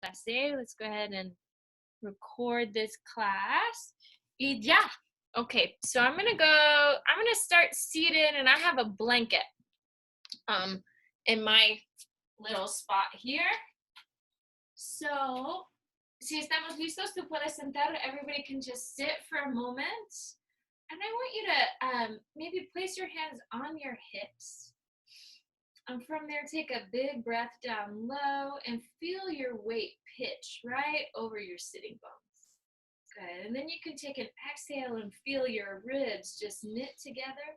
clase. Let's go ahead and record this class. Y ya. Okay, so I'm gonna start seated, and I have a blanket in my little spot here. So, si estamos listos, tú puedes sentar. Everybody can just sit for a moment. And I want you to maybe place your hands on your hips. And from there, take a big breath down low and feel your weight pitch right over your sitting bones. Good. And then you can take an exhale and feel your ribs just knit together.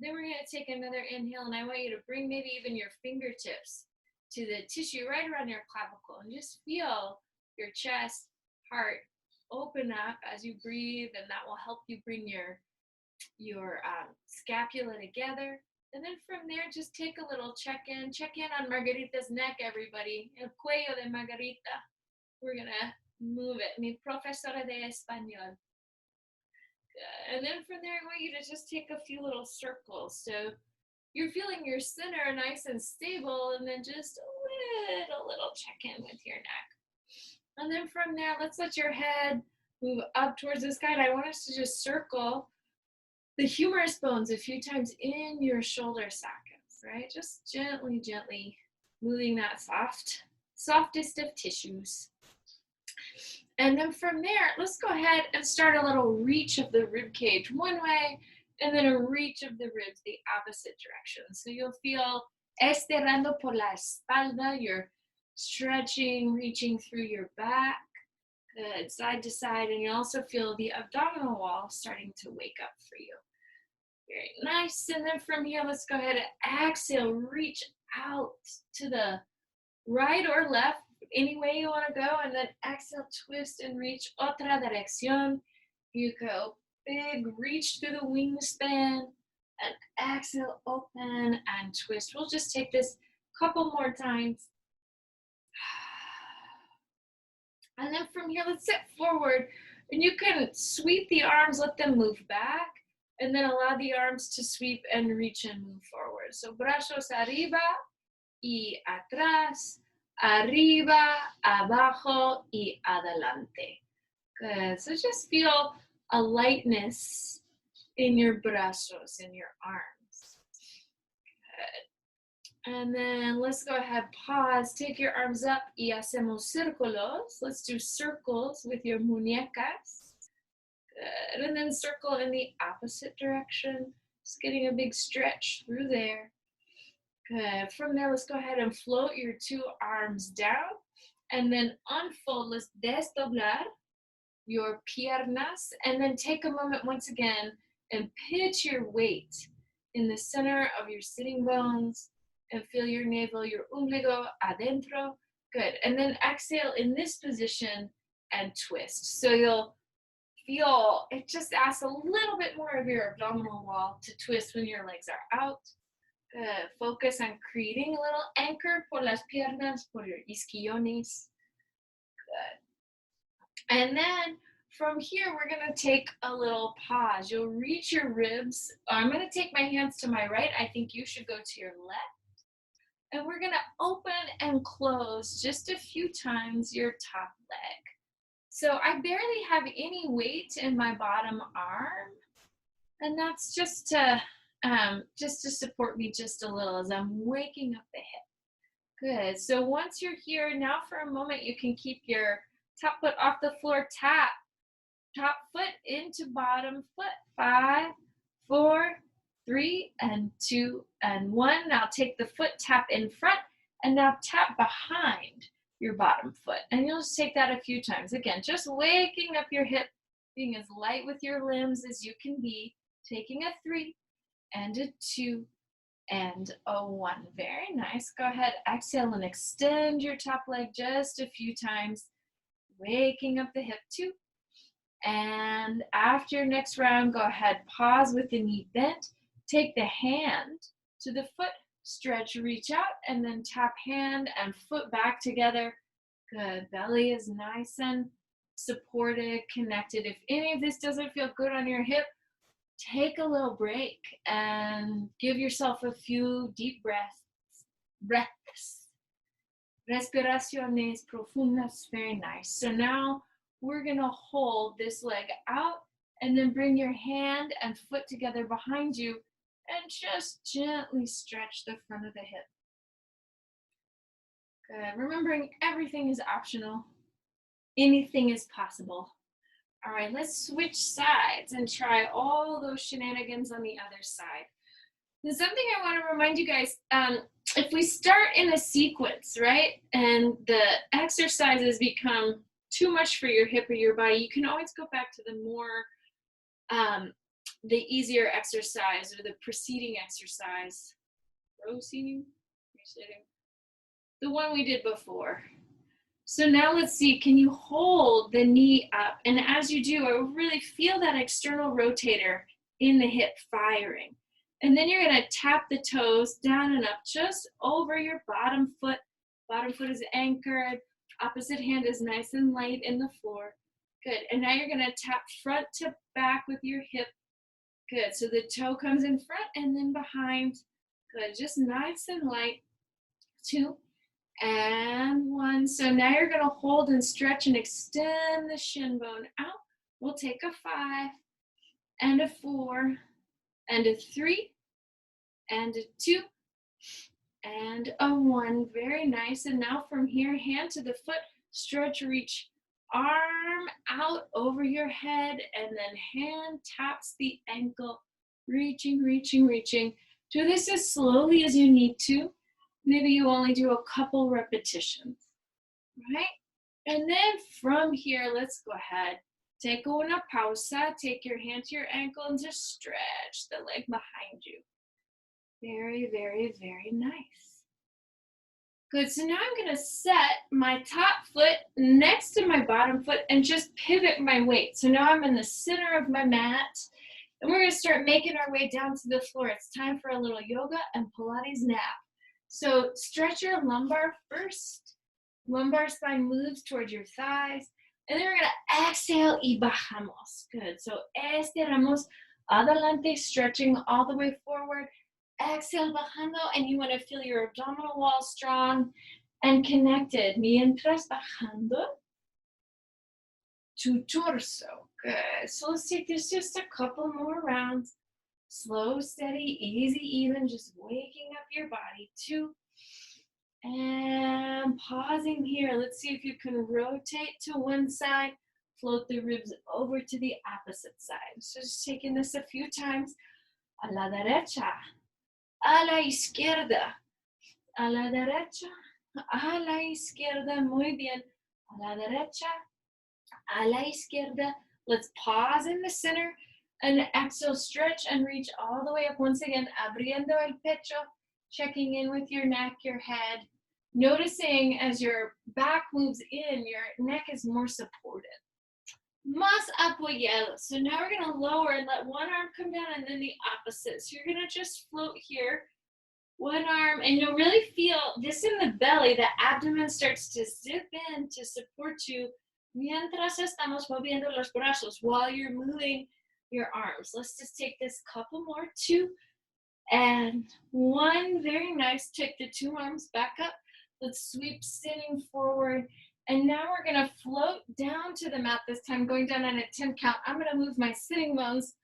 Then we're going to take another inhale, and I want you to bring maybe even your fingertips to the tissue right around your clavicle and just feel your chest, heart open up as you breathe, and that will help you bring your scapula together. And then from there, just take a little check-in. Check in on Margarita's neck, everybody. El cuello de Margarita. We're going to move it. Mi profesora de español. Good. And then from there, I want you to just take a few little circles. So you're feeling your center nice and stable, and then just a little check-in with your neck. And then from there, let's let your head move up towards the sky. And I want us to just circle the humerus bones a few times in your shoulder sockets, right? Just gently, gently moving that softest of tissues. And then from there, let's go ahead and start a little reach of the rib cage one way, and then a reach of the ribs the opposite direction. So you'll feel estirando por la espalda, you're stretching, reaching through your back, good, side to side, and you also feel the abdominal wall starting to wake up for you. Very nice. And then from here, let's go ahead and exhale, reach out to the right or left, any way you want to go, and then exhale, twist and reach otra dirección. You go big reach through the wingspan, and exhale, open and twist. We'll just take this a couple more times. And then from here, let's sit forward, and you can sweep the arms, let them move back, and then allow the arms to sweep and reach and move forward. So brazos arriba y atrás, arriba, abajo y adelante. Good. So just feel a lightness in your brazos, in your arms. Good. And then let's go ahead, pause, take your arms up y hacemos círculos. Let's do circles with your muñecas. Good. And then circle in the opposite direction. Just getting a big stretch through there. Good. From there, let's go ahead and float your two arms down, and then unfold. Let's desdoblar your piernas, and then take a moment once again and pitch your weight in the center of your sitting bones, and feel your navel, your ombligo adentro. Good. And then exhale in this position and twist. So you'll feel, it just asks a little bit more of your abdominal wall to twist when your legs are out. Good. Focus on creating a little anchor por las piernas, por your isquiones. Good. And then from here, we're going to take a little pause. You'll reach your ribs. I'm going to take my hands to my right. I think you should go to your left. And we're going to open and close just a few times your top leg. So I barely have any weight in my bottom arm. And that's just to support me just a little as I'm waking up the hip. Good. So once you're here, now for a moment, you can keep your top foot off the floor, tap top foot into bottom foot. 5, 4, 3, and 2, and 1. Now take the foot, tap in front, and now tap behind your bottom foot. And you'll just take that a few times. Again, just waking up your hip, being as light with your limbs as you can be, taking a 3, and a 2, and a 1. Very nice. Go ahead, exhale and extend your top leg just a few times, waking up the hip 2. And after your next round, go ahead, pause with the knee bent, take the hand to the foot, stretch, reach out, and then tap hand and foot back together. Good. Belly is nice and supported, connected. If any of this doesn't feel good on your hip, take a little break and give yourself a few deep breaths. Respiraciones profundas, very nice. So now we're gonna hold this leg out and then bring your hand and foot together behind you and just gently stretch the front of the hip. Good. Remembering everything is optional. Anything is possible. All right, let's switch sides and try all those shenanigans on the other side. There's something I want to remind you guys. If we start in a sequence, right, and the exercises become too much for your hip or your body, you can always go back to the more, the easier exercise or the preceding exercise. Proceeding? The one we did before. So now let's see, can you hold the knee up? And as you do, I really feel that external rotator in the hip firing. And then you're gonna tap the toes down and up just over your bottom foot. Bottom foot is anchored, opposite hand is nice and light in the floor. Good, and now you're gonna tap front to back with your hip. Good, so the toe comes in front and then behind. Good, just nice and light. 2 and 1. So now you're gonna hold and stretch and extend the shin bone out. We'll take a 5 and a 4 and a 3 and a 2 and a 1. Very nice. And now from here, hand to the foot, stretch, reach, arm out over your head, and then hand taps the ankle, reaching, reaching, reaching. Do this as slowly as you need to. Maybe you only do a couple repetitions, right? And then from here, let's go ahead. Take una pausa, take your hand to your ankle and just stretch the leg behind you. Very, very, very nice. Good, so now I'm gonna set my top foot next to my bottom foot and just pivot my weight. So now I'm in the center of my mat and we're gonna start making our way down to the floor. It's time for a little yoga and Pilates nap. So stretch your lumbar first. Lumbar spine moves towards your thighs. And then we're gonna exhale y bajamos. Good, so estiramos adelante, stretching all the way forward. Exhale, bajando, and you wanna feel your abdominal wall strong and connected. Mientras bajando to torso. Good, so let's take this just a couple more rounds. Slow, steady, easy, even, just waking up your body. 2 and pausing here. Let's see if you can rotate to one side, float the ribs over to the opposite side. So just taking this a few times. A la derecha, a la izquierda, a la derecha, a la izquierda. Muy bien. A la derecha, a la izquierda. Let's pause in the center. And exhale, stretch and reach all the way up. Once again, abriendo el pecho, checking in with your neck, your head. Noticing as your back moves in, your neck is more supported. Más apoyado. So now we're gonna lower and let one arm come down and then the opposite. So you're gonna just float here, one arm, and you'll really feel this in the belly. The abdomen starts to zip in to support you mientras estamos moviendo los brazos while you're moving your arms. Let's just take this couple more. 2 and 1. Very nice. Take the 2 arms back up. Let's sweep sitting forward. And now we're going to float down to the mat this time, going down on a 10 count. I'm going to move my sitting bones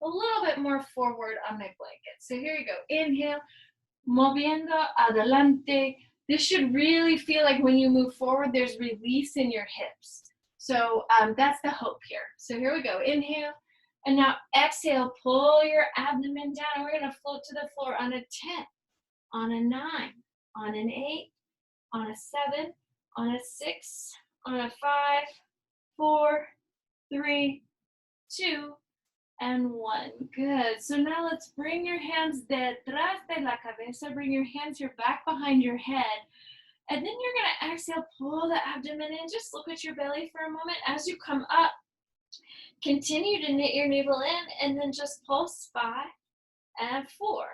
a little bit more forward on my blanket. So here you go. Inhale, moviendo adelante. This should really feel like when you move forward, there's release in your hips. So that's the hope here. So here we go. Inhale. And now exhale, pull your abdomen down. And we're going to float to the floor on a 10, on a 9, on an 8, on a 7, on a 6, on a 5, 4, 3, 2, and 1. Good. So now let's bring your hands detrás de la cabeza. Bring your hands here back behind your head. And then you're going to exhale, pull the abdomen in. Just look at your belly for a moment. As you come up, continue to knit your navel in and then just pulse 5 and 4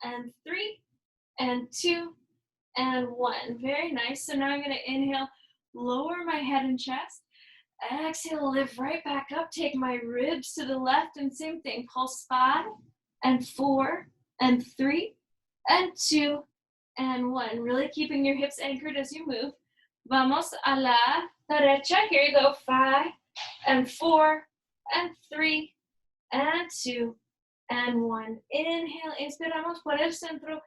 and 3 and 2 and 1. Very nice. So now I'm going to inhale, lower my head and chest. Exhale, lift right back up. Take my ribs to the left and same thing. Pulse 5 and 4 and 3 and 2 and 1. Really keeping your hips anchored as you move. Vamos a la derecha. Here you go. 5 and 4 and 3 and 2 and 1. Inhale, inspiramos por el centro.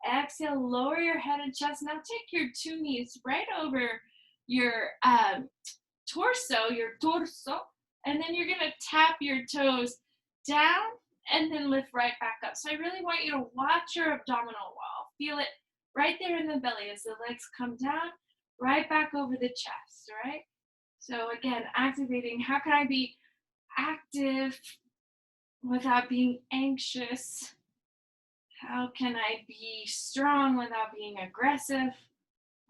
Exhale, lower your head and chest. Now take your 2 knees right over your torso, and then you're gonna tap your toes down and then lift right back up. So I really want you to watch your abdominal wall. Feel it right there in the belly as the legs come down, right back over the chest, all right? So again, activating, how can I be active without being anxious? How can I be strong without being aggressive?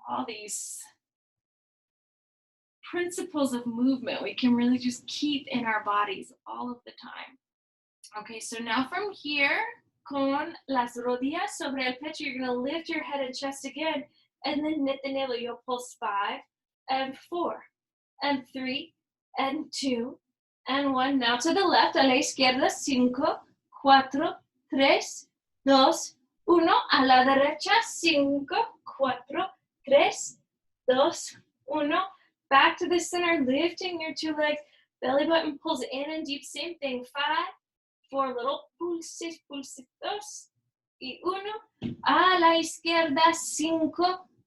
All these principles of movement we can really just keep in our bodies all of the time. Okay, so now from here, con las rodillas sobre el pecho, you're gonna lift your head and chest again, and then knit the navel. You'll pulse 5 and 4 and 3 and 2 and 1. Now to the left, a la izquierda, 5, 4, 3, 2, 1. A la derecha, 5, 4, 3, 2, 1. Back to the center, lifting your 2 legs. Belly button pulls in and deep. Same thing. 5, 4 little pulses, pulsitos. Y 1. A la izquierda, 5,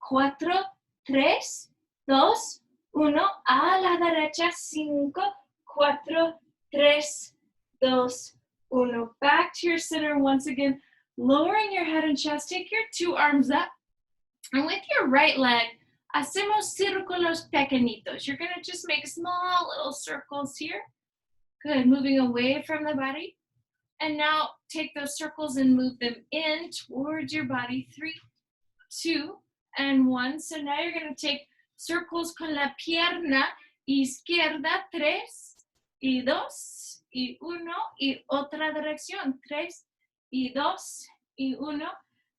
4, 3, 2, 1. A la derecha, 5, 4, 3, 2, 1. Back to your center once again. Lowering your head and chest. Take your 2 arms up. And with your right leg, hacemos círculos pequeñitos. You're going to just make small little circles here. Good, moving away from the body. And now take those circles and move them in towards your body. 3, 2, and 1. So now you're going to take circles con la pierna izquierda. 3, y 2, y 1, y otra dirección. 3, y 2, y 1.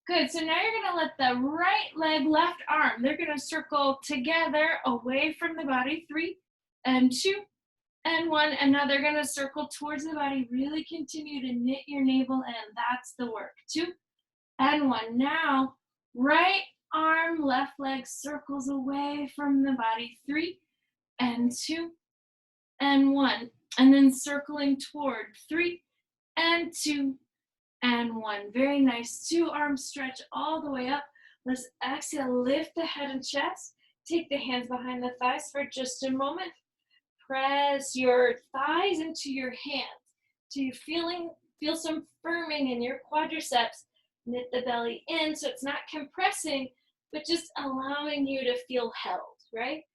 Good, so now you're gonna let the right leg, left arm, they're gonna circle together away from the body. 3 and 2 and 1, and now they're gonna circle towards the body. Really continue to knit your navel in, that's the work. 2 and 1. Now, right arm, left leg circles away from the body. 3 and 2 and 1, and then circling toward. 3 and 2 and 1. Very nice. 2 arms stretch all the way up. Let's exhale, lift the head and chest. Take the hands behind the thighs for just a moment. Press your thighs into your hands. So you feel some firming in your quadriceps. Knit the belly in so it's not compressing, but just allowing you to feel held, right?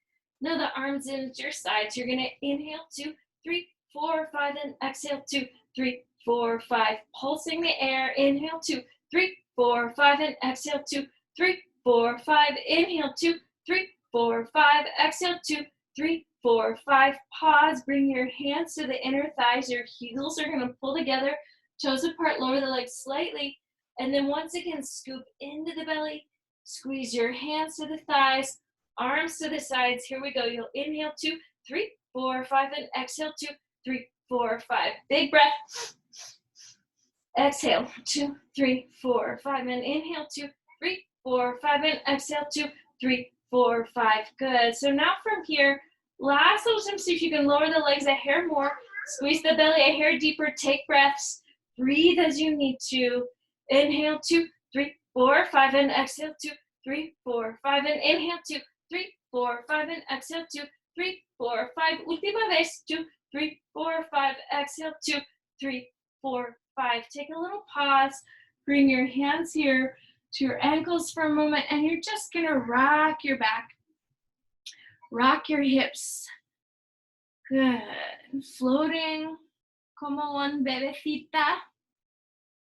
Now the arms into your sides. You're gonna inhale 2, 3, 4, 5, and exhale 2, 3, 4, 5. Pulsing the air. Inhale 2, 3, 4, 5, and exhale 2, 3, 4, 5. Inhale 2, 3, 4, 5. Exhale 2, 3, 4, 5. Pause. Bring your hands to the inner thighs. Your heels are going to pull together. Toes apart. Lower the legs slightly. And then once again, scoop into the belly. Squeeze your hands to the thighs. Arms to the sides. Here we go. You'll inhale 2, 3, 4, 5, and exhale 2, 3, 4, 5. Big breath. Exhale 2, 3, 4, 5, and inhale 2, 3, 4, 5, and exhale 2, 3, 4, 5. Good. So now from here, last little time, see if you can lower the legs a hair more. Squeeze the belly a hair deeper. Take breaths. Breathe as you need to. Inhale 2, 3, 4, 5, and exhale 2, 3, 4, 5, and inhale 2, 3, 4, 5, and exhale 2, 3, 4, 5. Última vez. 2, 3, 4, 5. Exhale 2, 3, 4, 5. Take a little pause. Bring your hands here to your ankles for a moment, and you're just gonna rock your back, rock your hips. Good. Floating como un bebecita.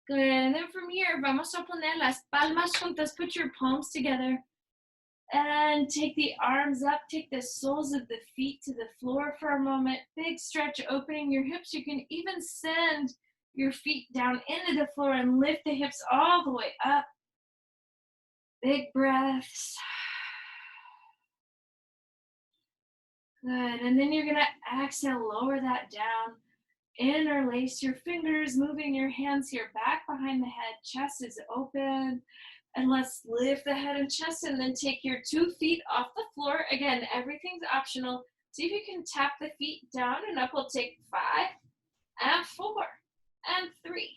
Good. And then from here, vamos a poner las palmas juntas. Put your palms together and take the arms up. Take the soles of the feet to the floor for a moment. Big stretch, opening your hips. You can even send your feet down into the floor and lift the hips all the way up. Big breaths. Good. And then you're going to exhale, lower that down. Interlace your fingers, moving your hands here back behind the head. Chest is open. And let's lift the head and chest and then take your 2 feet off the floor. Again, everything's optional. See if you can tap the feet down and up. We'll take 5 and 4 and 3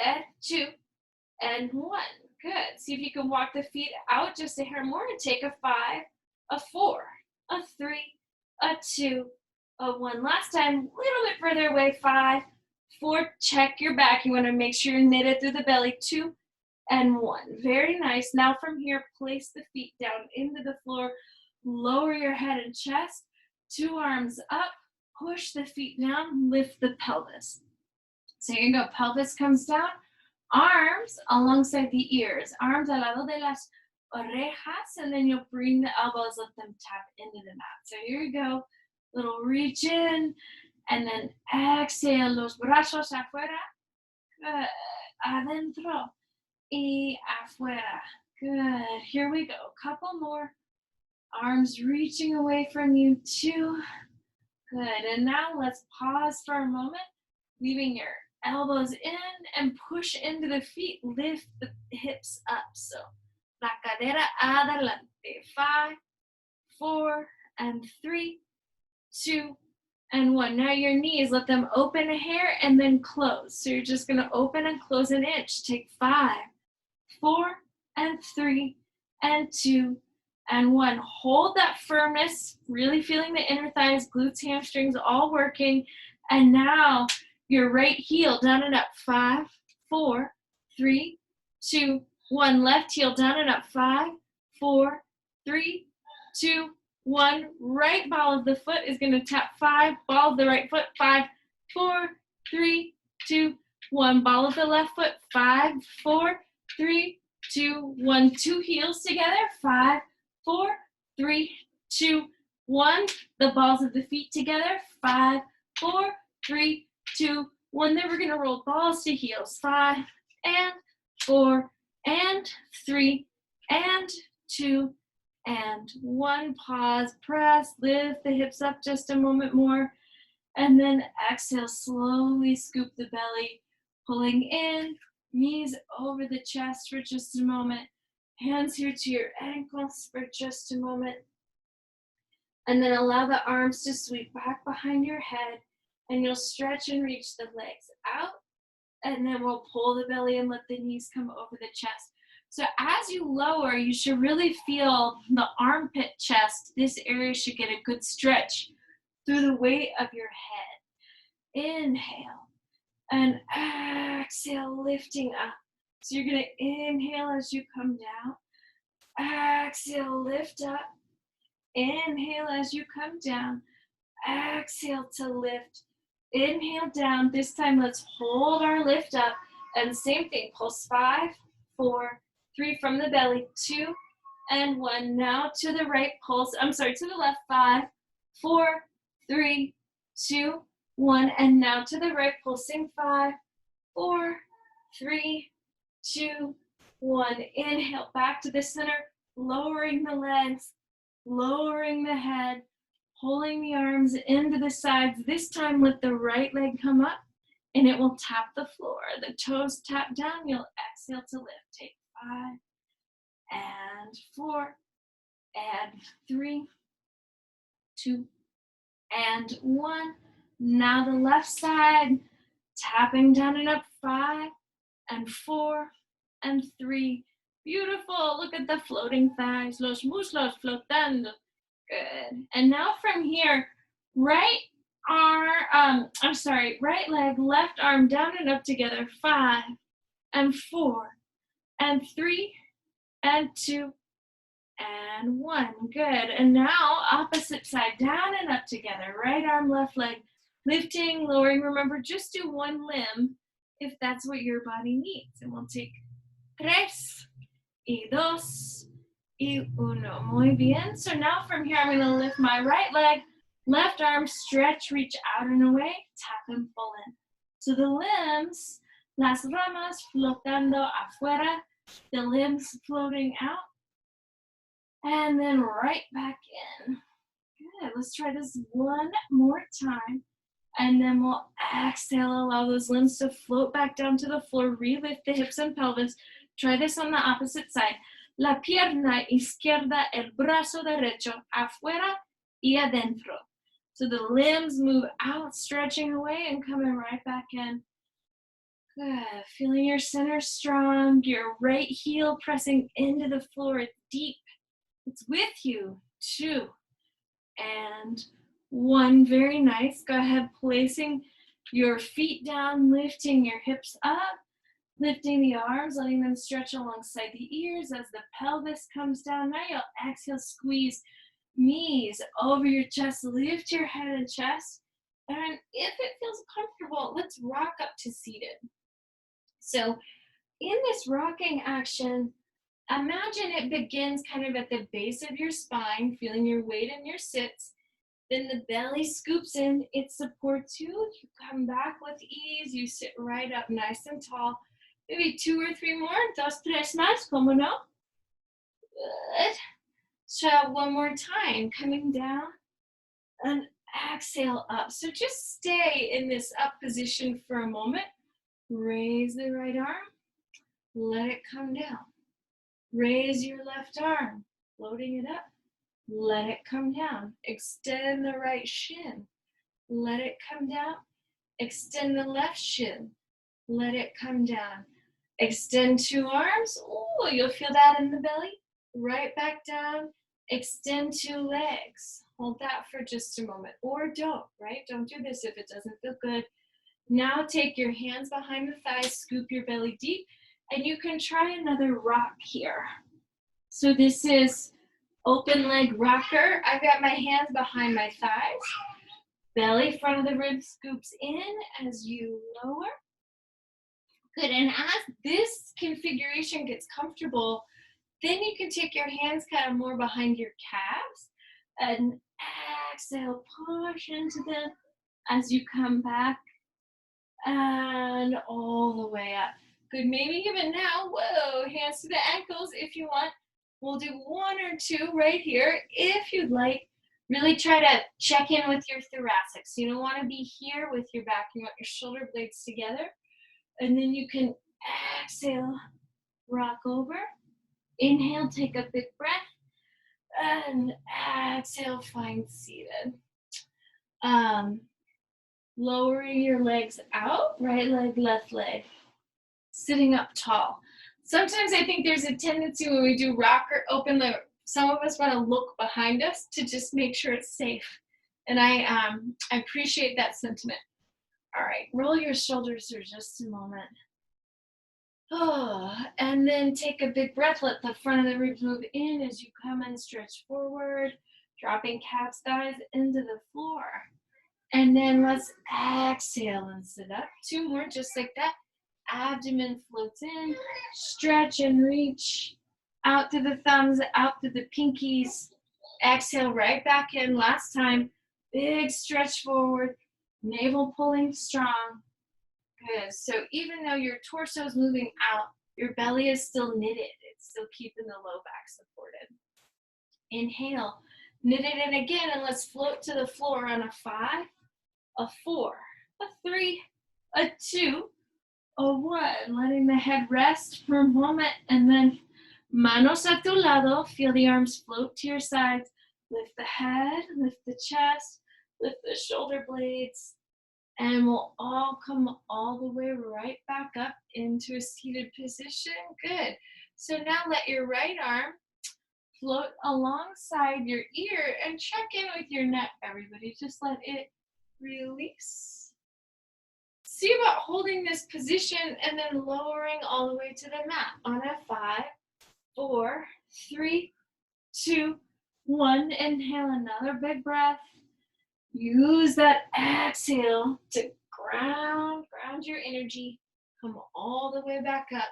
and 2 and 1. Good. See if you can walk the feet out just a hair more and take a 5, a 4, a 3, a 2, a 1. Last time, a little bit further away. 5, 4. Check your back. You want to make sure you're knitted through the belly. 2 and 1. Very nice. Now from here, place the feet down into the floor. Lower your head and chest. 2 arms up. Push the feet down. Lift the pelvis. So here you go. Pelvis comes down. Arms alongside the ears. Arms al lado de las orejas. And then you'll bring the elbows. Let them tap into the mat. So here you go. Little reach in. And then exhale. Los brazos afuera. Good. Adentro. Y afuera. Good. Here we go. Couple more. Arms reaching away from you. 2. Good. And now let's pause for a moment, leaving your elbows in and push into the feet. Lift the hips up. So, la cadera adelante. 5, 4, and 3, 2, and 1. Now your knees, let them open a hair and then close. So you're just going to open and close an inch. Take 5, 4, and 3, and 2, and 1. Hold that firmness, really feeling the inner thighs, glutes, hamstrings, all working. And now your right heel down and up. 5, 4, 3, 2, 1. Left heel down and up. 5, 4, 3, 2, 1. Right ball of the foot is going to tap 5. Ball of the right foot. 5, 4, 3, 2, 1. Ball of the left foot. 5, 4, 3, 2, 1. 2 heels together. 5, 4, 3, 2, 1. The balls of the feet together. 5, 4, 3, 2, 1. Then we're going to roll balls to heels. 5 and 4 and 3 and 2 and 1. Pause, press, lift the hips up just a moment more. And then exhale, slowly scoop the belly, pulling in, knees over the chest for just a moment. Hands here to your ankles for just a moment. And then allow the arms to sweep back behind your head. And you'll stretch and reach the legs out. And then we'll pull the belly and let the knees come over the chest. So as you lower, you should really feel the armpit chest. This area should get a good stretch through the weight of your head. Inhale. And exhale, lifting up. So you're going to inhale as you come down. Exhale, lift up. Inhale as you come down. Exhale to lift. Inhale down. This time let's hold our lift up. And same thing. Pulse 5, 4, 3 from the belly. 2 and 1. Now to the right pulse. I'm sorry, to the left. 5, 4, 3, 2, 1. And now to the right pulsing. 5, 4, 3, 2, 1. Inhale back to the center, lowering the legs, lowering the head, pulling the arms into the sides. This time let the right leg come up and it will tap the floor. The toes tap down, you'll exhale to lift. Take 5 and 4 and 3, 2, and 1. Now the left side, tapping down and up. 5 and 4 and 3. Beautiful. Look at the floating thighs. Los muslos flotando. Good. And now from here, right leg, left arm down and up together. 5 and 4 and 3 and 2 and 1. Good. And now opposite side, down and up together. Right arm, left leg, lifting, lowering. Remember, just do one limb if that's what your body needs. And we'll take 3 y 2 y 1. Muy bien. So now from here, I'm going to lift my right leg, left arm, stretch, reach out and away, tap and pull in. So the limbs, las ramas flotando afuera, the limbs floating out, and then right back in. Good. Let's try this one more time. And then we'll exhale, allow those limbs to float back down to the floor, relift the hips and pelvis. Try this on the opposite side. La pierna izquierda, el brazo derecho, afuera y adentro. So the limbs move out, stretching away and coming right back in. Good. Feeling your center strong, your right heel pressing into the floor. It's deep. It's with you. 2 and 1. Very nice. Go ahead, placing your feet down, lifting your hips up, lifting the arms, letting them stretch alongside the ears as the pelvis comes down. Now you'll exhale, squeeze knees over your chest, lift your head and chest. And if it feels comfortable, let's rock up to seated. So in this rocking action, imagine it begins kind of at the base of your spine, feeling your weight in your sits. Then the belly scoops in, it supports you. You come back with ease, you sit right up nice and tall. Maybe 2 or 3 more, 2, 3 más, como no? Good. So one more time, coming down and exhale up. So just stay in this up position for a moment. Raise the right arm, let it come down. Raise your left arm, floating it up, let it come down. Extend the right shin, let it come down. Extend the left shin, let it come down. Extend 2 arms, oh, you'll feel that in the belly. Right back down, extend 2 legs. Hold that for just a moment, or don't, right? Don't do this if it doesn't feel good. Now take your hands behind the thighs, scoop your belly deep, and you can try another rock here. So this is open leg rocker. I've got my hands behind my thighs. Belly, front of the ribs scoops in as you lower. Good, and as this configuration gets comfortable, then you can take your hands kind of more behind your calves and exhale, push into them as you come back and all the way up. Good, maybe even now, whoa, hands to the ankles if you want. We'll do 1 or 2 right here if you'd like. Really try to check in with your thoracics. You don't want to be here with your back. You want your shoulder blades together. And then you can exhale, rock over. Inhale, take a big breath. And exhale, find seated. Lowering your legs out, right leg, left leg. Sitting up tall. Sometimes I think there's a tendency when we do rock or open leg, some of us want to look behind us to just make sure it's safe. And I appreciate that sentiment. All right, roll your shoulders for just a moment. Oh, and then take a big breath. Let the front of the ribs move in as you come and stretch forward, dropping calves, thighs into the floor. And then let's exhale and sit up. 2 more, just like that. Abdomen floats in, stretch and reach. Out to the thumbs, out to the pinkies. Exhale right back in. Last time, big stretch forward, navel pulling strong. Good. So even though your torso is moving out, your belly is still knitted. It's still keeping the low back supported. Inhale, knit it in again, and let's float to the floor on a 5, a 4, a 3, a 2, a 1. Letting the head rest for a moment, and then manos a tu lado. Feel the arms float to your sides. Lift the head, lift the chest, lift the shoulder blades. And we'll all come all the way right back up into a seated position. Good. So now let your right arm float alongside your ear and check in with your neck. Everybody, just let it release. See about holding this position and then lowering all the way to the mat on a 5, 4, 3, 2, 1. Inhale, another big breath. Use that exhale to ground your energy. Come all the way back up.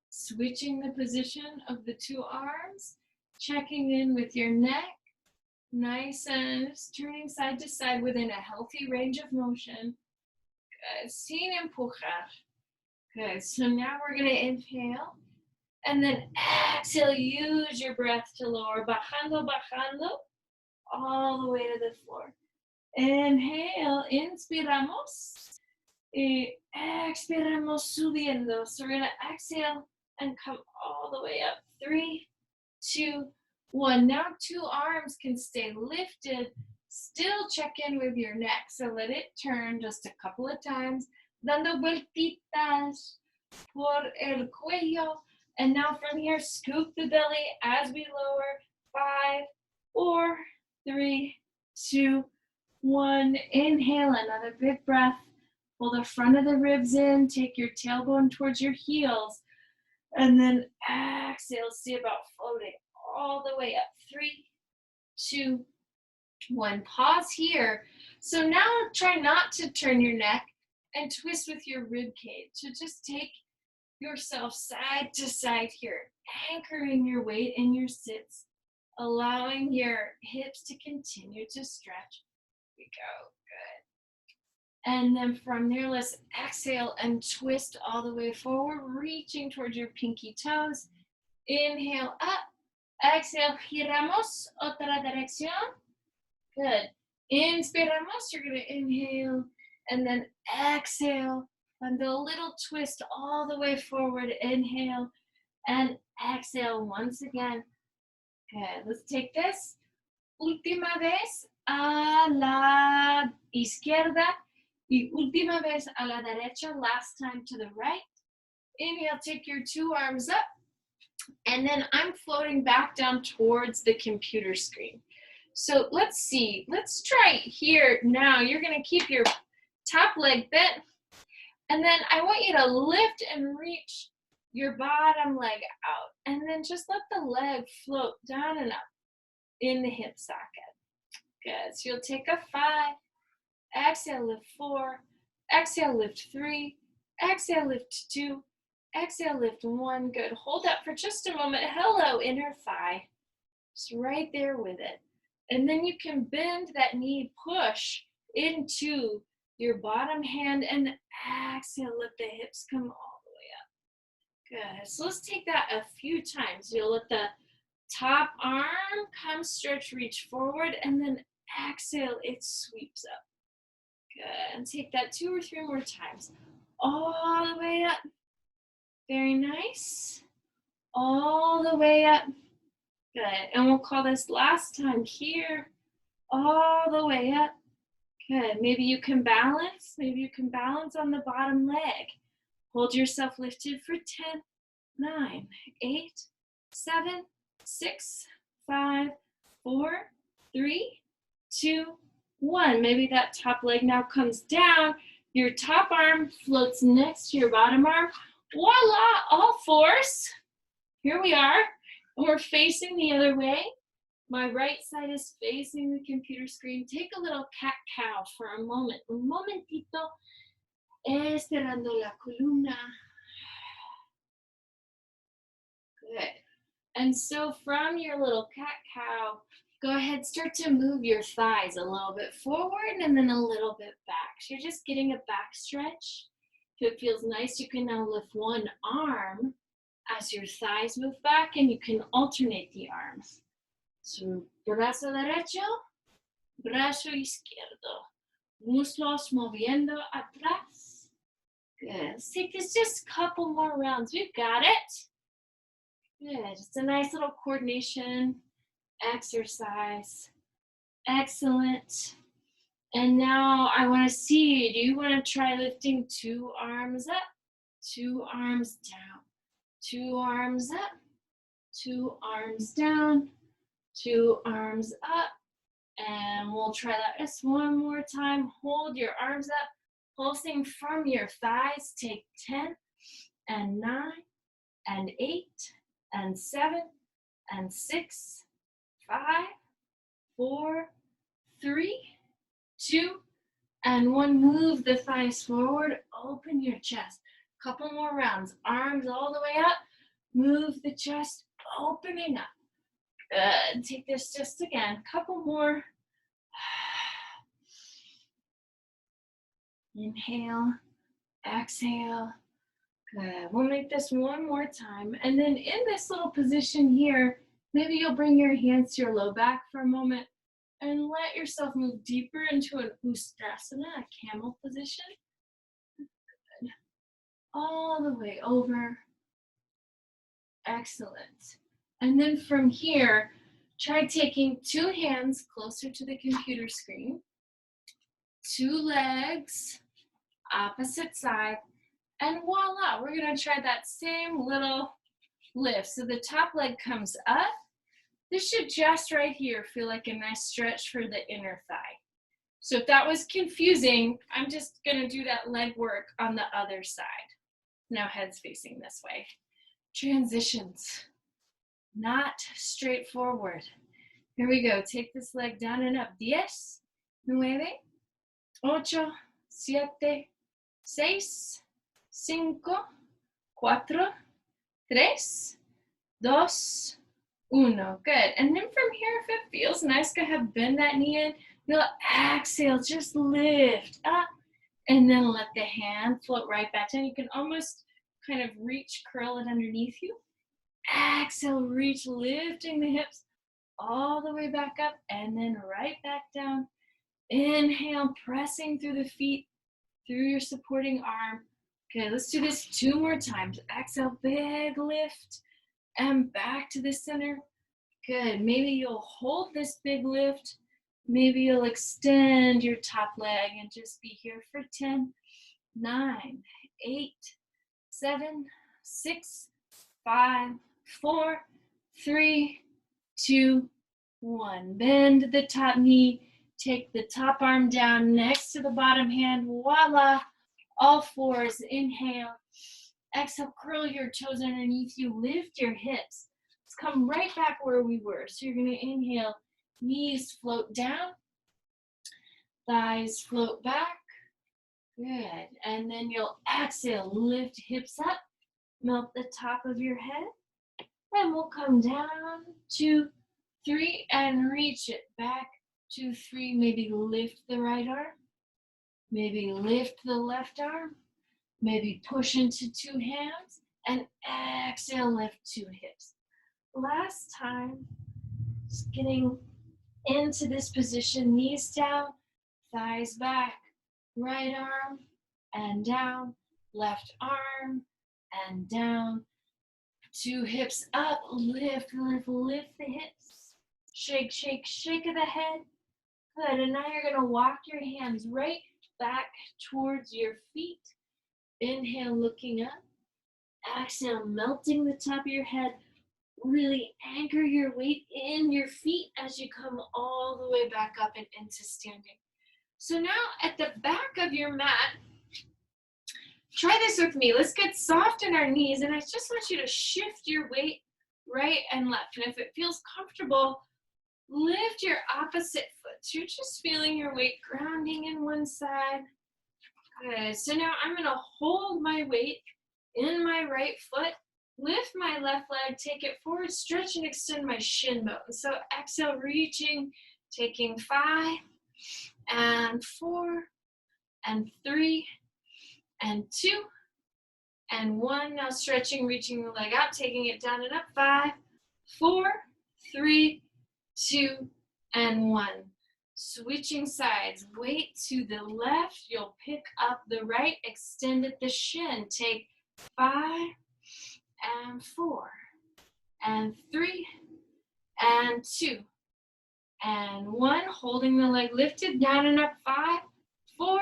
Switching the position of the 2 arms. Checking in with your neck. Nice and turning side to side within a healthy range of motion. Good. Sin empujar. Good. So now we're going to inhale. And then exhale. Use your breath to lower. Bajando, bajando. All the way to the floor. Inhale, inspiramos, y expiramos subiendo. So we're going to exhale and come all the way up. 3, 2, 1. Now 2 arms can stay lifted. Still check in with your neck. So let it turn just a couple of times, dando vueltitas por el cuello. And now from here, scoop the belly as we lower. 5, 4, 3, 2, 1. Inhale, another big breath. Pull the front of the ribs in. Take your tailbone towards your heels. And then exhale, see about floating all the way up. 3, 2, 1. Pause here. So now try not to turn your neck and twist with your rib cage. So just take yourself side to side here, anchoring your weight in your sits, allowing your hips to continue to stretch. Here we go. Good. And then from there, let's exhale and twist all the way forward, reaching towards your pinky toes. Inhale up. Exhale, giramos, otra dirección. Good. Inspiramos, you're going to inhale, and then exhale, and do a little twist all the way forward. Inhale, and exhale once again. Good. Let's take this. Última vez a la izquierda, y última vez a la derecha, last time to the right. Inhale, take your 2 arms up. And then I'm floating back down towards the computer screen. So let's see, let's try here now. You're gonna keep your top leg bent, and then I want you to lift and reach your bottom leg out, and then just let the leg float down and up in the hip socket. Good, so you'll take a 5, exhale, lift 4, exhale, lift 3, exhale, lift 2, exhale, lift 1. Good. Hold up for just a moment. Hello, inner thigh. Just right there with it. And then you can bend that knee, push into your bottom hand, and exhale, let the hips come all the way up. Good. So let's take that a few times. You'll let the top arm come, stretch, reach forward, and then exhale, it sweeps up. Good. And take that 2 or 3 more times. All the way up. Very nice. All the way up. Good. And we'll call this last time here. All the way up. Good. Maybe you can balance. Maybe you can balance on the bottom leg. Hold yourself lifted for 10, 9, 8, 7, 6, 5, 4, 3, 2, 1. Maybe that top leg now comes down. Your top arm floats next to your bottom arm. Voila, all fours. Here we are, and we're facing the other way. My right side is facing the computer screen. Take a little cat-cow for a moment. Un momentito, estirando la columna. Good. And so from your little cat-cow, go ahead, start to move your thighs a little bit forward and then a little bit back. So you're just getting a back stretch. If it feels nice, you can now lift one arm as your thighs move back, and you can alternate the arms. So brazo derecho, brazo izquierdo. Muslos moviendo atrás. Good. Let's take this just a couple more rounds. We've got it. Good. Just a nice little coordination exercise. Excellent. And now I want to see, do you want to try lifting 2 arms up, 2 arms down, 2 arms up, 2 arms down, 2 arms up, and we'll try that just one more time. Hold your arms up, pulsing from your thighs. Take 10 and 9 and 8 and 7 and 6, 5, 4, 3, 2, and 1. Move the thighs forward, open your chest. Couple more rounds, arms all the way up, move the chest, opening up. Good, take this just again, couple more. Inhale, exhale. Good, we'll make this one more time. And then in this little position here, maybe you'll bring your hands to your low back for a moment and let yourself move deeper into an Ustrasana, a camel position. Good. All the way over. Excellent. And then from here, try taking 2 hands closer to the computer screen, 2 legs, opposite side, and voila, we're gonna try that same little lift. So the top leg comes up. This should just right here feel like a nice stretch for the inner thigh. So if that was confusing, I'm just gonna do that leg work on the other side. Now head's facing this way. Transitions, not straightforward. Here we go, take this leg down and up. 10, 9, 8, 7, 6, 5, 4, 3, 2, 1. Good. And then from here, if it feels nice, go ahead, bend that knee in. You'll exhale, just lift up, and then let the hand float right back down. You can almost kind of reach, curl it underneath you. Exhale, reach, lifting the hips all the way back up, and then right back down. Inhale, pressing through the feet, through your supporting arm. Okay, let's do this 2 more times. Exhale, big lift, and back to the center. Good. Maybe you'll hold this big lift. Maybe you'll extend your top leg and just be here for 10, 9, 8, 7, 6, 5, 4, 3, 2, 1. Bend the top knee. Take the top arm down next to the bottom hand. Voila. All fours. Inhale. Exhale. Curl your toes underneath you. Lift your hips. Let's come right back where we were. So you're going to inhale. Knees float down. Thighs float back. Good. And then you'll exhale. Lift hips up. Melt the top of your head. And we'll come down. 2, 3, and reach it back. 2, 3, maybe lift the right arm, maybe lift the left arm, maybe push into 2 hands, and exhale, lift 2 hips. Last time, just getting into this position, knees down, thighs back, right arm, and down, left arm, and down, 2 hips up, lift, lift, lift the hips, shake, shake, shake of the head. Good, and now you're gonna walk your hands right back towards your feet. Inhale, looking up. Exhale, melting the top of your head. Really anchor your weight in your feet as you come all the way back up and into standing. So now at the back of your mat, try this with me. Let's get soft in our knees, and I just want you to shift your weight right and left. And if it feels comfortable, lift your opposite foot. So you're just feeling your weight grounding in one side. Good. So now I'm going to hold my weight in my right foot, lift my left leg, take it forward, stretch and extend my shin bone. So exhale, reaching, taking 5 and 4 and 3 and 2 and 1. Now stretching, reaching the leg out, taking it down and up. 5, 4, 3, 2, and 1. Switching sides, weight to the left, you'll pick up the right, extend at the shin. Take 5 and 4 and 3 and 2 and 1. Holding the leg lifted, down and up. 5, 4,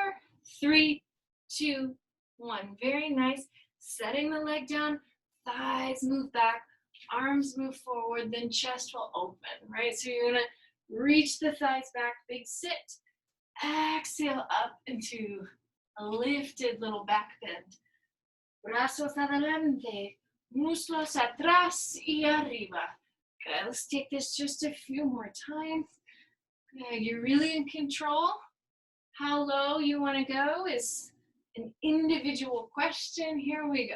3, 2, 1. Very nice. Setting the leg down, thighs move back, arms move forward, then chest will open, right? So you're gonna reach the thighs back, big sit. Exhale up into a lifted little back bend. Brazos adelante, muslos atrás y arriba. Okay, let's take this just a few more times. Okay, you're really in control. How low you want to go is an individual question. Here we go.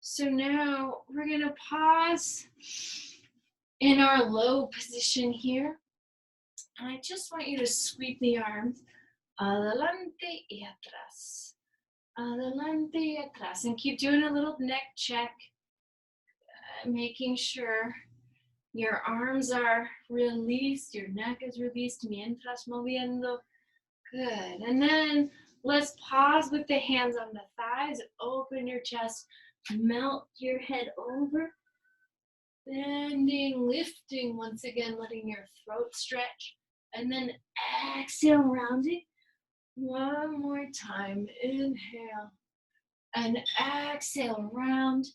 So now we're going to pause in our low position here. And I just want you to sweep the arms adelante y atrás. Adelante y atrás. And keep doing a little neck check. Making sure your arms are released, your neck is released mientras moviendo. Good. And then let's pause with the hands on the thighs. Open your chest. Melt your head over. bending, lifting once again, letting your throat stretch. And then exhale, rounding. One more time. Inhale. And exhale, round.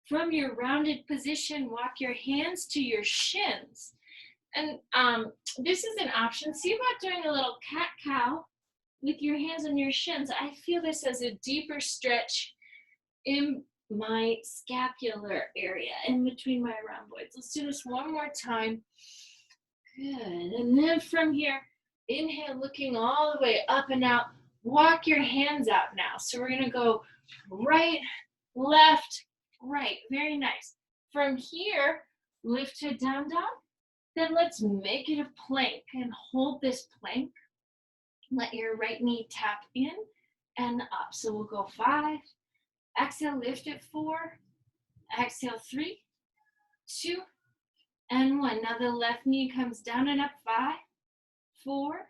From your rounded position, walk your hands to your shins. And this is an option. See about doing a little cat-cow with your hands on your shins. I feel this as a deeper stretch in my scapular area, in between my rhomboids. Let's do this one more time. Good. And then from here, inhale, looking all the way up and out. Walk your hands out now. So we're going to go right, left, right. Very nice. From here, lift it down, down. Then let's make it a plank and hold this plank. Let your right knee tap in and up. So we'll go 5. Exhale, lift it 4. Exhale, 3, 2, and 1. Now the left knee comes down and up. 5, 4,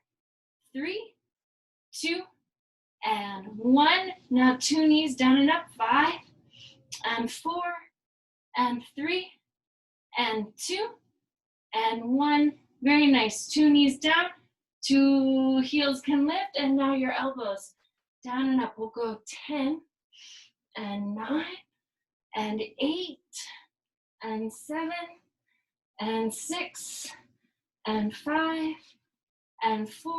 3, 2, and 1. Now 2 knees down and up. 5, and 4, and 3, and 2, and 1. Very nice. 2 knees down, 2 heels can lift, and now your elbows down and up. We'll go 10, and 9, and 8, and 7, and 6, and 5, and 4,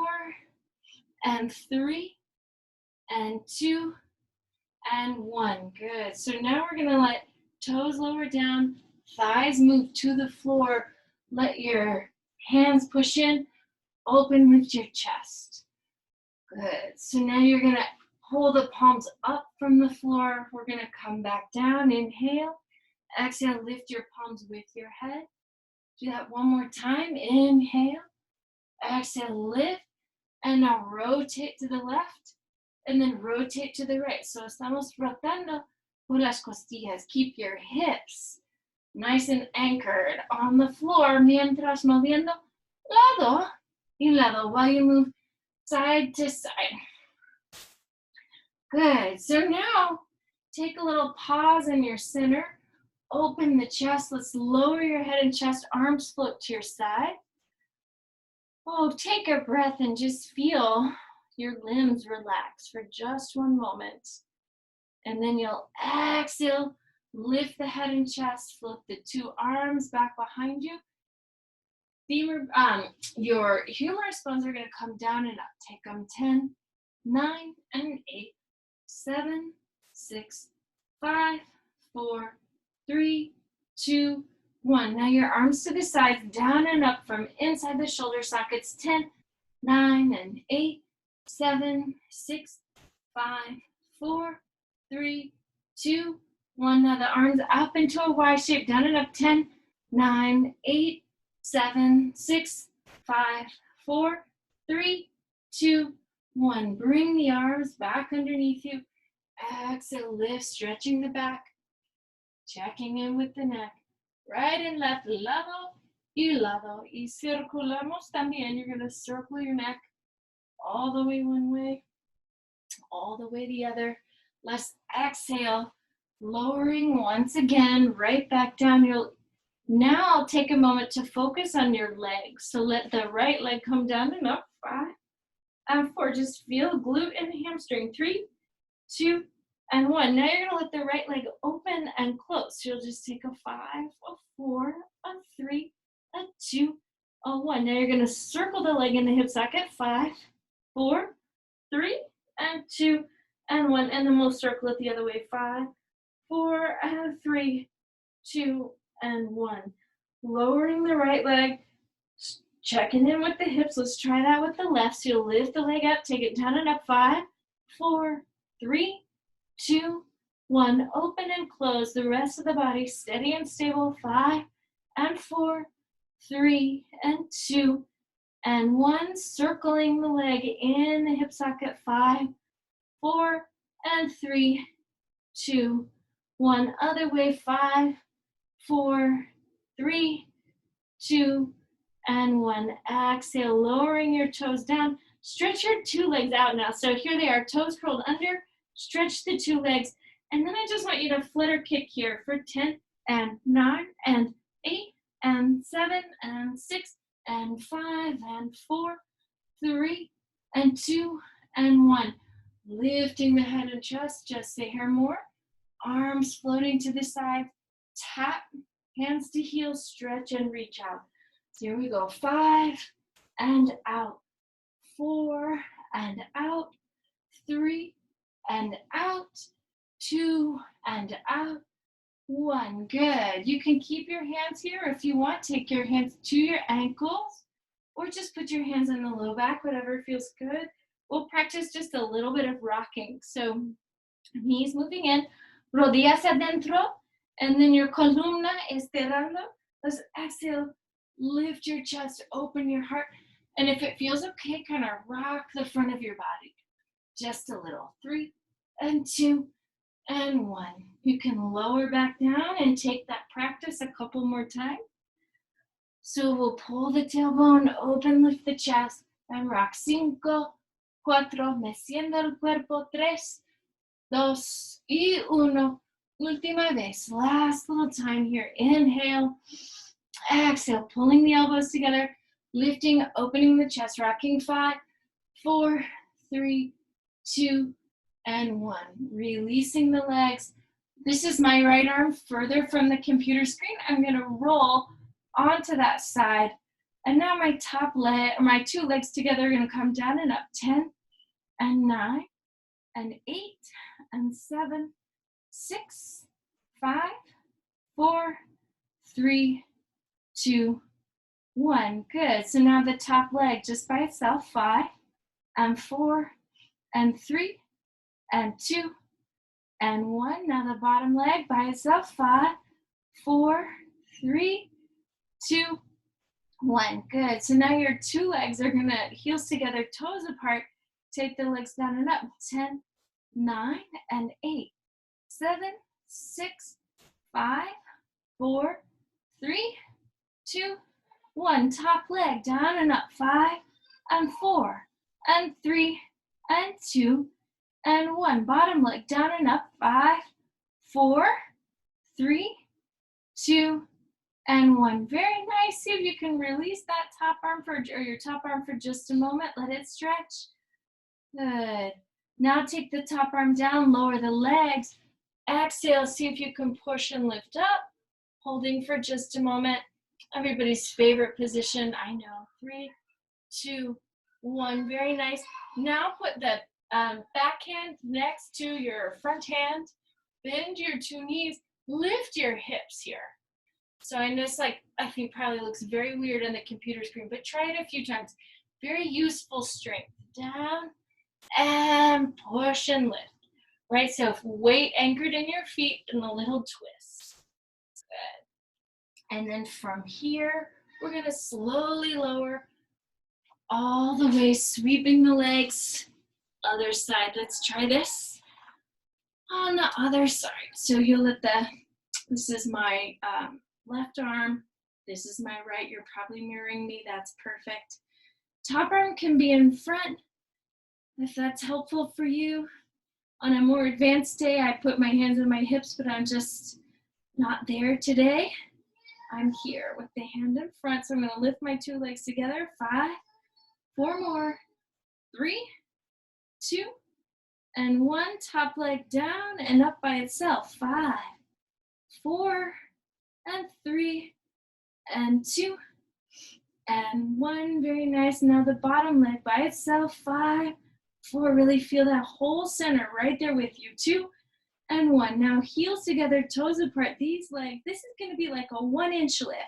and 3, and 2, and 1. Good. So now we're gonna let toes lower down, thighs move to the floor. Let your hands push in, open with your chest. Good. So now you're gonna hold the palms up from the floor. We're gonna come back down. Inhale. Exhale, lift your palms with your head. Do that one more time. Inhale. Exhale, lift. And now rotate to the left. And then rotate to the right. So estamos rotando por las costillas. Keep your hips nice and anchored on the floor mientras moviendo lado y lado while you move side to side. Good. So now take a little pause in your center. Open the chest. Let's lower your head and chest. Arms float to your side. Oh, take a breath and just feel your limbs relax for just one moment. And then you'll exhale, lift the head and chest, flip the 2 arms back behind you. Your humerus bones are going to come down and up. Take them 10, 9, and 8, 7, 6, 5, 4, 3, 2, 1. Now your arms to the sides, down and up from inside the shoulder sockets. 10, 9, and 8, 7, 6, 5, 4, 3, 2, 1. Now the arms up into a Y shape, down and up. 10, 9, 8, 7, 6, 5, 4, 3, 2, 1. Bring the arms back underneath you. Exhale, lift, stretching the back. Checking in with the neck. Right and left, lado y lado. Y circulamos también. You're going to circle your neck all the way one way, all the way the other. Let's exhale, lowering once again, right back down. You'll now take a moment to focus on your legs. So let the right leg come down and up. 5 and 4. Just feel glute and hamstring. 3, 2, and 1. Now you're going to let the right leg open and close. So you'll just take a 5, a 4, a 3, a 2, a 1. Now you're going to circle the leg in the hip socket. 5, 4, 3, and 2, and 1. And then we'll circle it the other way. 5, 4, and 3, 2, and 1. Lowering the right leg, checking in with the hips. Let's try that with the left. So you'll lift the leg up, take it down and up. 5, 4, 3, 2, 1. Open and close the rest of the body, steady and stable. 5 and 4, 3 and 2, and 1. Circling the leg in the hip socket. 5, 4, and 3, 2, 1. Other way. 5, 4, 3, 2, and 1. Exhale, lowering your toes down. Stretch your 2 legs out now. So here they are, toes curled under. Stretch the 2 legs. And then I just want you to flutter kick here for 10, and 9, and 8 and 7 and 6 and 5 and 4, 3 and 2 and 1. Lifting the head and chest just a hair more. Arms floating to the side. Tap, hands to heels, stretch and reach out. So here we go. 5 and out. 4 and out. 3 and out. 2 and out. 1. Good. You can keep your hands here if you want. Take your hands to your ankles or just put your hands on the low back, whatever feels good. We'll practice just a little bit of rocking. So knees moving in, rodillas adentro, and then your columna estirando. Let's exhale, lift your chest, open your heart. And if it feels okay, kind of rock the front of your body. Just a little. 3 and 2 and 1. You can lower back down and take that practice a couple more times. So we'll pull the tailbone, open, lift the chest, and rock. 5, 4, meciendo el cuerpo. 3, 2, y 1. Última vez. Last little time here. Inhale. Exhale. Pulling the elbows together. Lifting, opening the chest. Rocking. 5, 4, 3, 2, and 1. Releasing the legs. This is my right arm further from the computer screen. I'm going to roll onto that side. And now my top leg, or my two legs together are going to come down and up. 10 and 9 and 8 and 7, 6, 5, 4, 3, 2, 1. Good. So now the top leg just by itself. 5 and 4 and 3 and 2 and 1. Now the bottom leg by itself. 5, 4, 3, 2, 1. Good. So now your two legs are going to heels together, toes apart. Take the legs down and up. 10, 9, and 8, 7, 6, 5, 4, 3, 2, 1. Top leg down and up. 5 and 4 and 3 and 2 and 1. Bottom leg down and up. 5, 4, 3, 2, and 1. Very nice. See if you can release that top arm or your top arm for just a moment. Let it stretch. Good. Now take the top arm down, lower the legs. Exhale, see if you can push and lift up. Holding for just a moment. Everybody's favorite position, I know. 3, 2, 1. Very nice. Now put the back hand next to your front hand. Bend your two knees. Lift your hips here. So I know it's like, I think probably looks very weird on the computer screen, but try it a few times. Very useful strength. Down and push and lift. Right, so weight anchored in your feet and a little twist. Good. And then from here, we're gonna slowly lower all the way, sweeping the legs. Other side, let's try this. On the other side. So you'll let this is my left arm. This is my right. You're probably mirroring me. That's perfect. Top arm can be in front if that's helpful for you. On a more advanced day, I put my hands on my hips, but I'm just not there today. I'm here with the hand in front. So I'm going to lift my two legs together. 5, 4 more. 3, 2, and 1. Top leg down and up by itself. 5, 4, and 3, and 2, and 1. Very nice. Now the bottom leg by itself. 5, 4. Really feel that whole center right there with you. 2, and 1. Now heels together, toes apart. These legs, this is going to be like a 1-inch lift.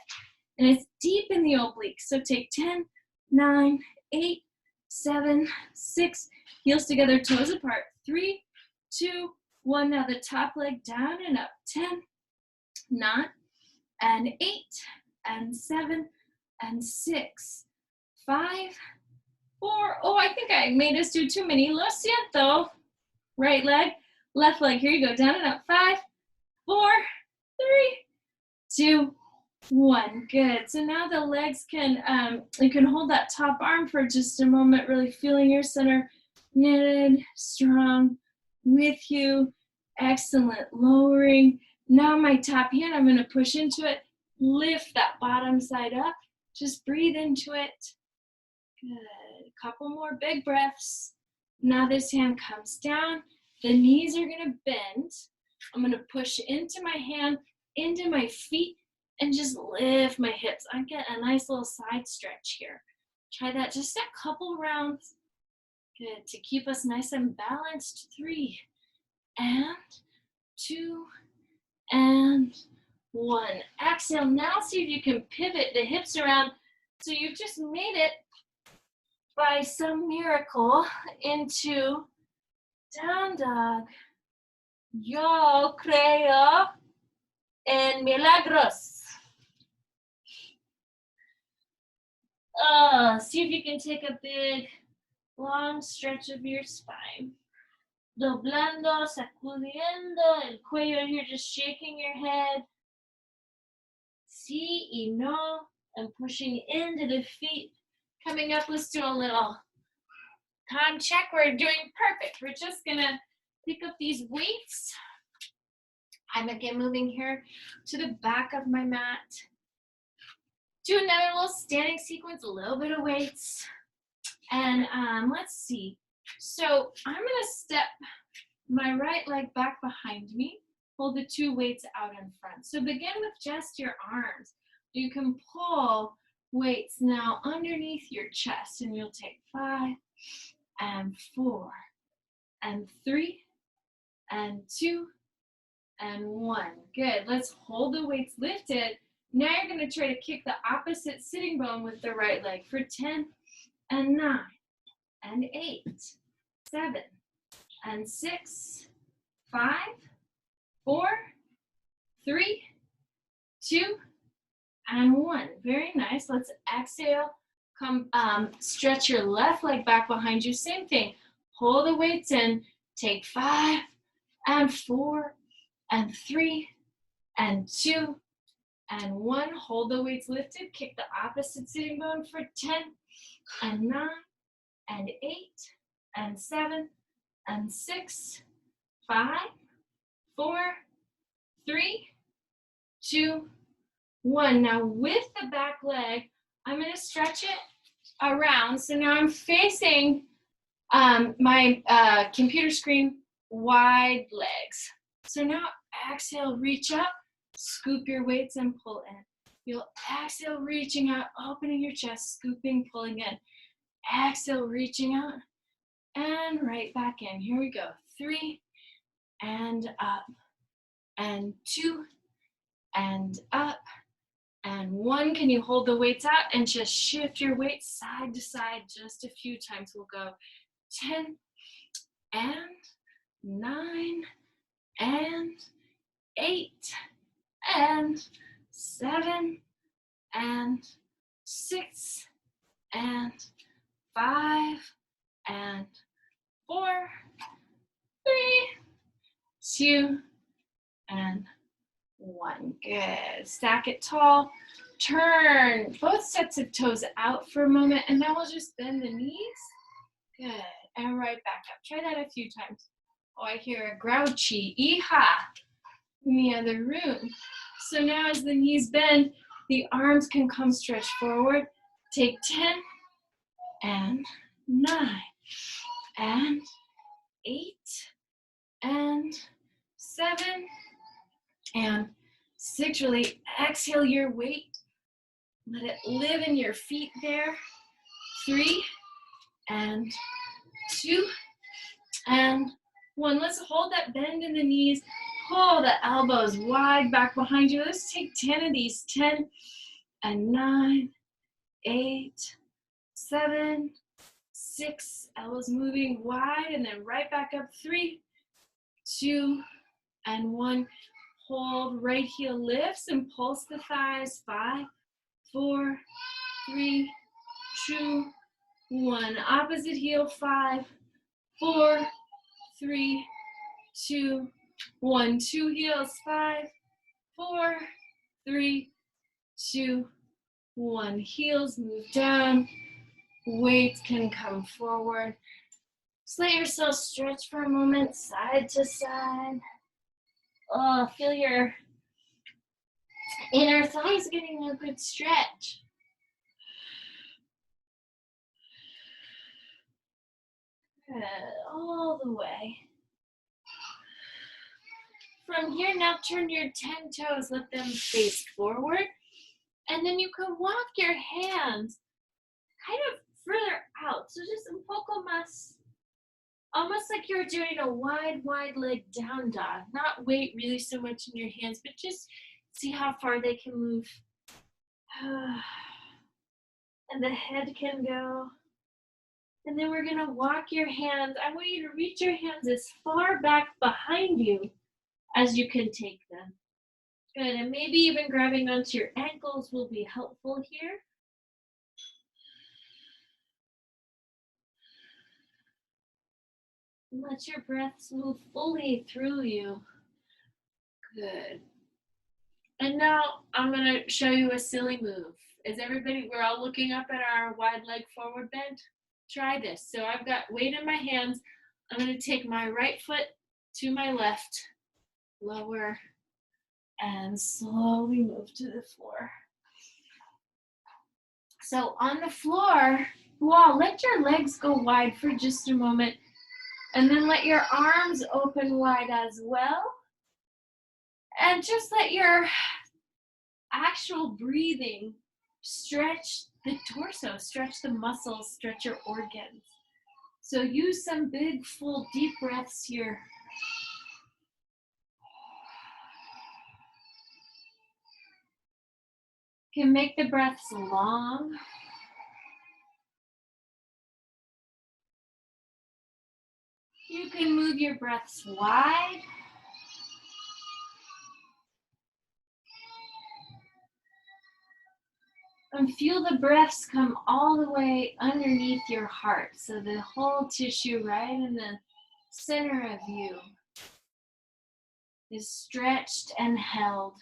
And it's deep in the obliques. So take 10, 9, 8, 7, 6. Heels together, toes apart. 3, 2, 1. Now the top leg down and up. 10, 9, and 8, and 7, and 6, 5, 4. Oh, I think I made us do too many. Lo siento. Right leg, left leg. Here you go. Down and up. 5, 4, 3, 2, 1. Good. So now the legs can, you can hold that top arm for just a moment, really feeling your center knitted, strong with you. Excellent. Lowering. Now my top hand, I'm going to push into it. Lift that bottom side up. Just breathe into it. Good. A couple more big breaths. Now this hand comes down. The knees are going to bend. I'm going to push into my hand, into my feet, and just lift my hips. I get a nice little side stretch here. Try that just a couple rounds. Good. To keep us nice and balanced. 3 and 2 and 1. Exhale. Now see if you can pivot the hips around. So you've just made it by some miracle into down dog. Yo creo en milagros. See if you can take a big, long stretch of your spine. Doblando, sacudiendo el cuello here, just shaking your head. Sí y no, and pushing into the feet. Coming up, let's do a little time check. We're doing perfect. We're just gonna pick up these weights. I'm again moving here to the back of my mat. Do another little standing sequence, a little bit of weights. And let's see. So I'm gonna step my right leg back behind me. Hold the 2 weights out in front. So begin with just your arms. You can pull weights now underneath your chest, and you'll take 5 and 4 and 3 and 2 and 1. Good. Let's hold the weights lifted. Now you're going to try to kick the opposite sitting bone with the right leg for 10 and 9 and 8, 7 and 6, 5, 4, 3, 2, and 1. Very nice. Let's exhale. Come, stretch your left leg back behind you. Same thing. Hold the weights in. Take 5 and 4 and 3 and 2 and 1. Hold the weights lifted. Kick the opposite sitting bone for 10 and 9 and 8 and 7 and 6, 5, 4, 3, 2, 1. Now with the back leg, I'm going to stretch it around. So now I'm facing my computer screen, wide legs. So now exhale, reach up, scoop your weights and pull in. You'll exhale, reaching out, opening your chest, scooping, pulling in. Exhale, reaching out, and right back in. Here we go. 3 and up, and 2 and up, and 1. Can you hold the weights out and just shift your weight side to side just a few times? We'll go 10 and 9 and 8 and 7 and 6 and 5 and 4, 3, 2, and 1. Good. Stack it tall. Turn both sets of toes out for a moment, and then we'll just bend the knees. Good. And right back up. Try that a few times. Oh, I hear a grouchy hija in the other room. So now as the knees bend, the arms can come stretched forward. Take 10 and 9 and 8 and 7 and 6. Really exhale your weight. Let it live in your feet there. 3 and 2 and 1. Let's hold that bend in the knees. Pull the elbows wide back behind you. Let's take 10 of these. 10 and 9, 8, 7, 6. Elbows moving wide, and then right back up. 3, 2, and 1. Hold, right heel lifts and pulse the thighs. 5, 4, 3, 2, 1. Opposite heel. 5, 4, 3, 2, 1. 2 heels. 5, 4, 3, 2, 1. Heels move down. Weights can come forward. Just let yourself stretch for a moment, side to side. Oh, feel your And our thighs getting a good stretch. Good, all the way. From here, now turn your 10 toes, let them face forward. And then you can walk your hands kind of further out. So just un poco más, almost like you're doing a wide leg down dog. Not weight really so much in your hands, but just see how far they can move. And the head can go. And then we're gonna walk your hands. I want you to reach your hands as far back behind you as you can take them. Good, and maybe even grabbing onto your ankles will be helpful here. And let your breaths move fully through you. Good. And now I'm gonna show you a silly move. Is everybody, we're all looking up at our wide leg forward bend? Try this. So I've got weight in my hands. I'm gonna take my right foot to my left, lower, and slowly move to the floor. So on the floor, wow, let your legs go wide for just a moment, and then let your arms open wide as well. And just let your actual breathing stretch the torso, stretch the muscles, stretch your organs. So use some big, full, deep breaths here. You can make the breaths long. You can move your breaths wide. And feel the breaths come all the way underneath your heart. So the whole tissue right in the center of you is stretched and held.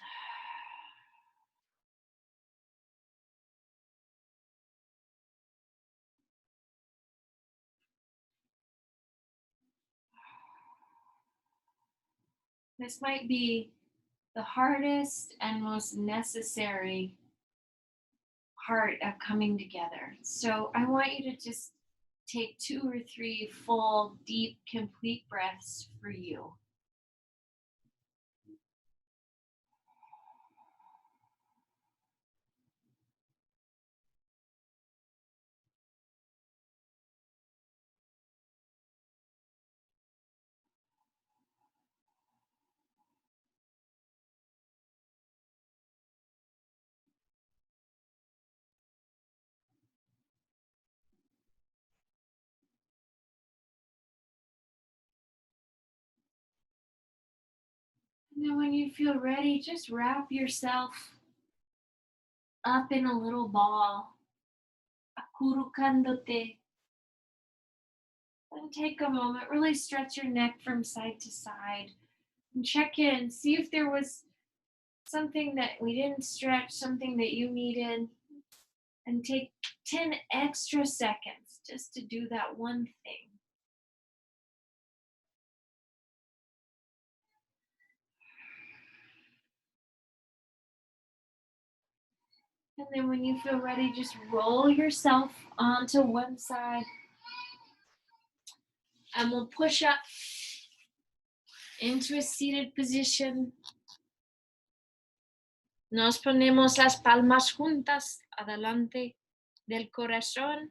This might be the hardest and most necessary part of coming together. So I want you to just take 2 or 3 full, deep, complete breaths for you. And then when you feel ready, just wrap yourself up in a little ball. Acurrucándote. And take a moment, really stretch your neck from side to side. And check in, see if there was something that we didn't stretch, something that you needed. And take 10 extra seconds just to do that one thing. And then when you feel ready, just roll yourself onto one side. And we'll push up into a seated position. Nos ponemos las palmas juntas adelante del corazón.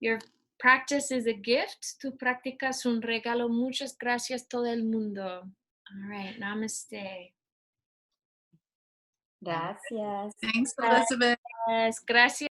Your practice is a gift. Tu práctica es un regalo. Muchas gracias todo el mundo. All right, namaste. Gracias. Thanks, Elizabeth. Gracias.